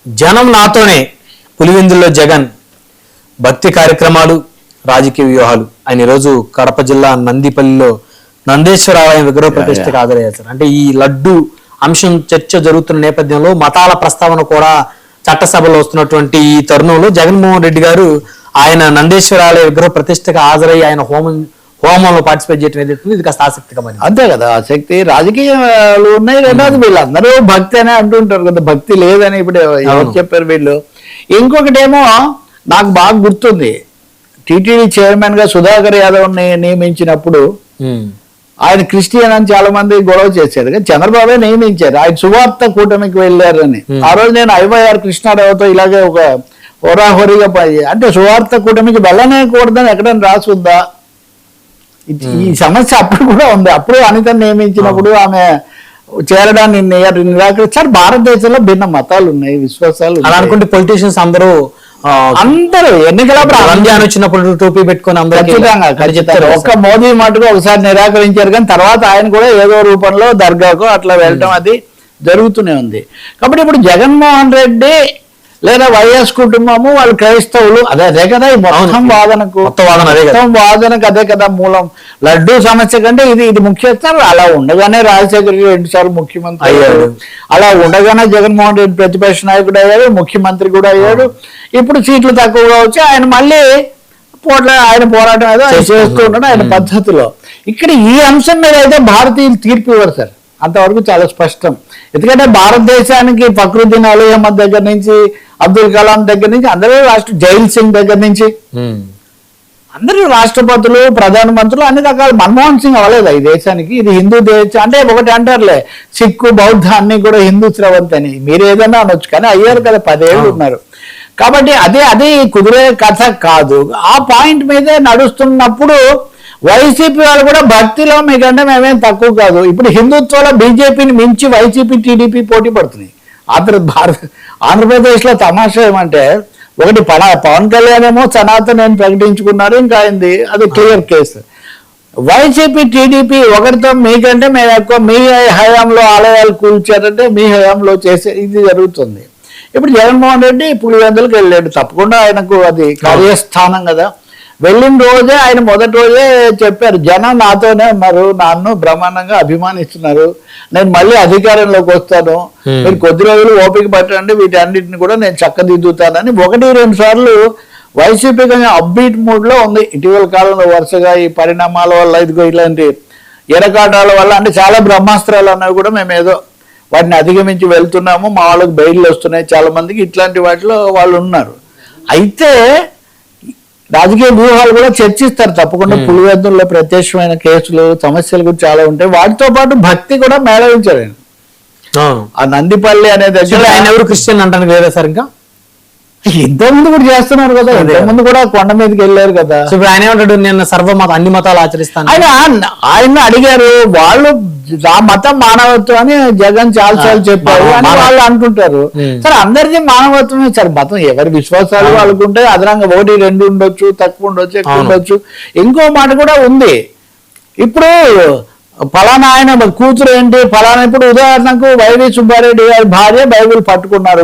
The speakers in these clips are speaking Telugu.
జనం నాతోనే పులివెందుల్లో జగన్ భక్తి కార్యక్రమాలు రాజకీయ వ్యూహాలు. ఆయన ఈరోజు కడప జిల్లా నందిపల్లిలో నందేశ్వర ఆలయం విగ్రహ ప్రతిష్టకు హాజరయ్యారు. అంటే ఈ లడ్డు అంశం చర్చ జరుగుతున్న నేపథ్యంలో మతాల ప్రస్తావన కూడా చట్టసభలో వస్తున్నటువంటి ఈ తరుణంలో జగన్మోహన్ రెడ్డి గారు ఆయన నందేశ్వర ఆలయ విగ్రహ ప్రతిష్టకు హాజరయ్యి ఆయన హోమంలో పార్టిసిపేట్ చేయడం ఏదైతే ఇది కాస్త ఆసక్తికరమైనది. అంతే కదా, ఆసక్తి రాజకీయాలు ఉన్నాయి. రెండోది వీళ్ళందరూ భక్తి అనే అంటుంటారు కదా, భక్తి లేదని ఇప్పుడు ఎవరు చెప్పారు వీళ్ళు. ఇంకొకటేమో నాకు బాగా గుర్తుంది, టీటీడీ చైర్మన్ గా సుధాకర్ యాదవ్ నియమించినప్పుడు ఆయన క్రిస్టియన్ అని చాలా మంది గొడవ చేశారు కానీ చంద్రబాబే నియమించారు. ఆయన సువార్త కూటమికి వెళ్ళారని. ఆ రోజు నేను ఐవైఆర్ కృష్ణారావుతో ఇలాగే ఒక హోరాహోరీగా అంటే సువార్త కూటమికి వెళ్ళనే కూడదని ఎక్కడైనా రాసుందా? ఈ సమస్య అప్పుడు కూడా ఉంది. అప్పుడు అనితను నియమించినప్పుడు ఆమె చేరడాన్ని నిరాకరించారు. భారతదేశంలో భిన్న మతాలు ఉన్నాయి, విశ్వాసాలు. అలా అనుకుంటే పొలిటీషియన్స్ అందరూ ఎన్నికల వచ్చినప్పుడు టోపీ పెట్టుకుని ఖచ్చితంగా ఒక్క మోదీ మటుకు ఒకసారి నిరాకరించారు కానీ తర్వాత ఆయన కూడా ఏదో రూపంలో దర్గాకు అట్లా వెళ్ళటం అది జరుగుతూనే ఉంది. కాబట్టి ఇప్పుడు జగన్మోహన్ రెడ్డి లేదా వైఎస్ కుటుంబము వాళ్ళు క్రైస్తవులు అదే కదా ఈ మొత్తం వాదనకు అదే కదా మూలం. లడ్డూ సమస్య కంటే ఇది ముఖ్యస్తారు. అలా ఉండగానే రాజశేఖర రెడ్డి 2 సార్లు ముఖ్యమంత్రి అయ్యాడు. అలా ఉండగానే జగన్మోహన్ రెడ్డి ప్రతిపక్ష నాయకుడు అయ్యాడు, ముఖ్యమంత్రి కూడా అయ్యాడు. ఇప్పుడు సీట్లు తక్కువగా వచ్చి ఆయన మళ్ళీ ఆయన పోరాటం ఏదో చేస్తూ ఉన్నాడు ఆయన పద్ధతిలో. ఇక్కడ ఈ అంశం మీద అయితే భారతీయులు తీర్పు ఇవ్వరు సార్, అంతవరకు చాలా స్పష్టం. ఎందుకంటే భారతదేశానికి ఫక్రుద్దీన్ అలీ అహ్మద్ దగ్గర నుంచి అబ్దుల్ కలాం దగ్గర నుంచి అందరూ జైల్ సింగ్ దగ్గర నుంచి అందరూ రాష్ట్రపతులు ప్రధానమంత్రులు అన్ని రకాల. మన్మోహన్ సింగ్ అవ్వలేదు ఈ దేశానికి. ఇది హిందూ దేశం అంటే ఒకటి అంటారులే, సిక్కు బౌద్ధ అన్ని కూడా హిందూ స్రవంతి అని. మీరు ఏదైనా అనొచ్చు కానీ అయ్యారు కదా, 10 ఏళ్ళు ఉన్నారు. కాబట్టి అదే కుదిరే కథ కాదు. ఆ పాయింట్ మీదే నడుస్తున్నప్పుడు వైసీపీ వాళ్ళు కూడా భక్తిలో మీకంటే మేమేం తక్కువ కాదు. ఇప్పుడు హిందుత్వంలో బీజేపీని మించి వైసీపీ టీడీపీ పోటీ పడుతున్నాయి. ఆంధ్రప్రదేశ్లో తమాషా ఏమంటే ఒకటి పవన్ కళ్యాణ్ ఏమో సనాతన్ అని ప్రకటించుకున్నారు, ఇంకా అయింది అది క్లియర్ కేసు. వైసీపీ టీడీపీ ఒకరితో మీకంటే మేము ఎక్కువ, మీ హయాంలో ఆలయాలు కూల్చారంటే మీ హయాంలో చేసే ఇది జరుగుతుంది. ఇప్పుడు జగన్మోహన్ రెడ్డి పులివెందులకు వెళ్ళాడు, తప్పకుండా ఆయనకు అది కార్యస్థానం కదా. వెళ్ళిన రోజే ఆయన మొదటి రోజే చెప్పారు, జనం నాతోనే ఉన్నారు, నన్ను బ్రహ్మాండంగా అభిమానిస్తున్నారు, నేను మళ్ళీ అధికారంలోకి వస్తాను, మీరు కొద్ది రోజులు ఓపిక పట్టండి, వీటన్నిటిని కూడా నేను చక్కదిద్దుతానని 1-2 సార్లు వైసీపీ కొంచెం అప్బీట్ మూడ్ లో ఉంది ఇటీవల కాలంలో. వరుసగా ఈ పరిణామాల వల్ల ఇదిగో ఇలాంటి ఎరకాటాల వల్ల అంటే చాలా బ్రహ్మాస్త్రాలు అన్నవి కూడా మేము ఏదో వాటిని అధిగమించి వెళ్తున్నాము, మా వాళ్ళకి బయలు వస్తున్నాయి చాలా మందికి, ఇట్లాంటి వాటిలో వాళ్ళు ఉన్నారు. అయితే రాజకీయ వ్యూహాలు కూడా చర్చిస్తారు తప్పకుండా. పులివెందుల్లో ప్రత్యక్షమైన కేసులు సమస్యలు కూడా చాలా ఉంటాయి. వాటితో పాటు భక్తి కూడా మేళవించారు ఆయన. ఆ నందిపల్లి అనే దగ్గర ఆయన ఎవరు క్రిస్టియన్ అంటాను లేదా సార్, ఇంకా ఇంతకుముందు కూడా చేస్తున్నారు కదా, ఇంతకుముందు కూడా కొండ మీదకి వెళ్ళారు కదా. ఇప్పుడు ఆయన ఏమంటాడు, నేను అన్ని మతాలు ఆచరిస్తాను. ఆయన అడిగారు, వాళ్ళు ఆ మతం మానవత్వం అని జగన్ చాలాసార్లు చెప్పారు అని వాళ్ళు అంటుంటారు. సరే అందరికీ మానవత్వమే సార్, మతం ఎవరి విశ్వాసాలు వాళ్ళకుంటే అదనంగా 1-2 ఉండొచ్చు, తక్కువ ఉండొచ్చు, ఎక్కువ ఉండొచ్చు. ఇంకో మాట కూడా ఉంది, ఇప్పుడు ఫలానా ఆయన కూతురు ఏంటి ఫలానా, ఇప్పుడు ఉదాహరణకు వైవి సుబ్బారెడ్డి గారి భార్య బైబిల్ పట్టుకున్నారు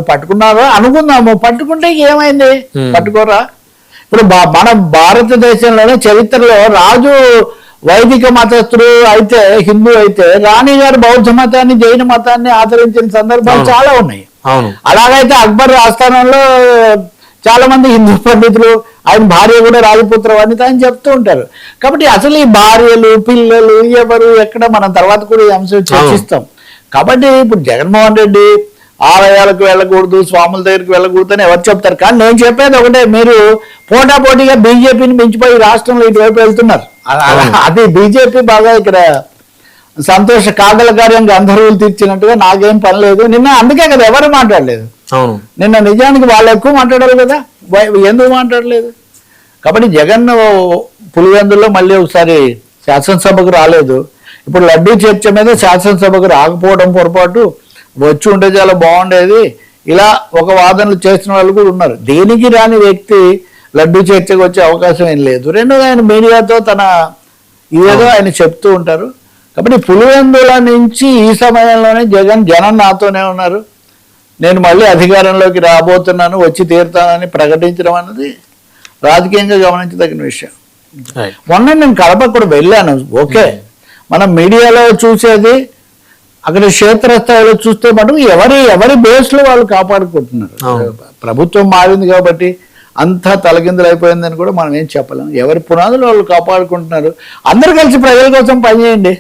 అనుకుందాము, పట్టుకుంటే ఏమైంది, పట్టుకోరా. ఇప్పుడు మన భారతదేశంలోనే చరిత్రలో రాజు వైదిక మతస్థుడు అయితే, హిందూ అయితే, రాణి గారు బౌద్ధ మతాన్ని జైన మతాన్ని ఆచరించిన సందర్భాలు చాలా ఉన్నాయి. అలాగైతే అక్బర్ ఆస్థానంలో చాలా మంది హిందూ పండితులు, ఆయన భార్య కూడా రాజపుత్ర వనిత అని చెప్తూ ఉంటారు. కాబట్టి అసలు ఈ భార్యలు పిల్లలు ఎవరు ఎక్కడ మనం తర్వాత కూడా ఈ అంశం చర్చిస్తాం. కాబట్టి ఇప్పుడు జగన్మోహన్ రెడ్డి ఆలయాలకు వెళ్ళకూడదు, స్వాముల దగ్గరికి వెళ్ళకూడదు అని ఎవరు చెప్తారు. కానీ నేను చెప్పేది ఒకటే, మీరు పోటాపోటీగా బీజేపీని మించిపోయి రాష్ట్రంలో ఇటువైపు వెళ్తున్నారు. అది బీజేపీ బాగా ఇక్కడ సంతోష కాగల కార్యంగా గంధర్వులు తీర్చినట్టుగా నాకేం పని లేదు. నిన్న అందుకే కదా ఎవరు మాట్లాడలేదు. నిన్న నిజానికి వాళ్ళు ఎక్కువ మాట్లాడారు కదా, ఎందుకు మాట్లాడలేదు? కాబట్టి జగన్ పులివెందుల్లో మళ్ళీ ఒకసారి శాసనసభకు రాలేదు. ఇప్పుడు లడ్డూ చర్చ మీద శాసనసభకు రాకపోవడం పొరపాటు, వచ్చి ఉంటే చాలా బాగుండేది, ఇలా ఒక వాదనలు చేసిన వాళ్ళు కూడా ఉన్నారు. దేనికి రాని వ్యక్తి లడ్డూ చర్చకు వచ్చే అవకాశం ఏం లేదు. రెండోది ఆయన మీడియాతో తన ఇదేదో ఆయన చెప్తూ ఉంటారు. కాబట్టి పులివెందుల నుంచి ఈ సమయంలోనే జనం నాతోనే ఉన్నారు, నేను మళ్ళీ అధికారంలోకి రాబోతున్నాను, వచ్చి తీరుతానని ప్రకటించడం అన్నది రాజకీయంగా గమనించదగిన విషయం. రైట్. మొన్న నేను కడప కూడా వెళ్ళాను. ఓకే, మనం మీడియాలో చూసేది, అక్కడ క్షేత్రస్థాయిలో చూస్తే మటుకు ఎవరి బేస్లో వాళ్ళు కాపాడుకుంటున్నారు. ప్రభుత్వం మారింది కాబట్టి అంతా తలకిందులు అయిపోయిందని కూడా మనం ఏం చెప్పలేం. ఎవరి పునాదులు వాళ్ళు కాపాడుకుంటున్నారు. అందరు కలిసి ప్రజల కోసం పనిచేయండి.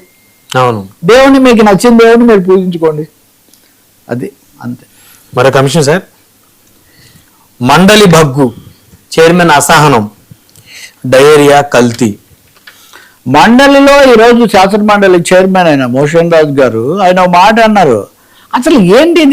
అవును. దేవుని మీకు నచ్చిన దేవుని మీరు పూజించుకోండి, అది అంతే. మరొక అంశం సార్, మండలి భగ్గు చైర్మన్ అసహనం, డయేరియా, కల్తీ. మండలిలో ఈరోజు శాసన మండలి చైర్మన్ అయిన మోషన్ రాజు గారు ఆయన ఒక మాట అన్నారు. అసలు ఏంటి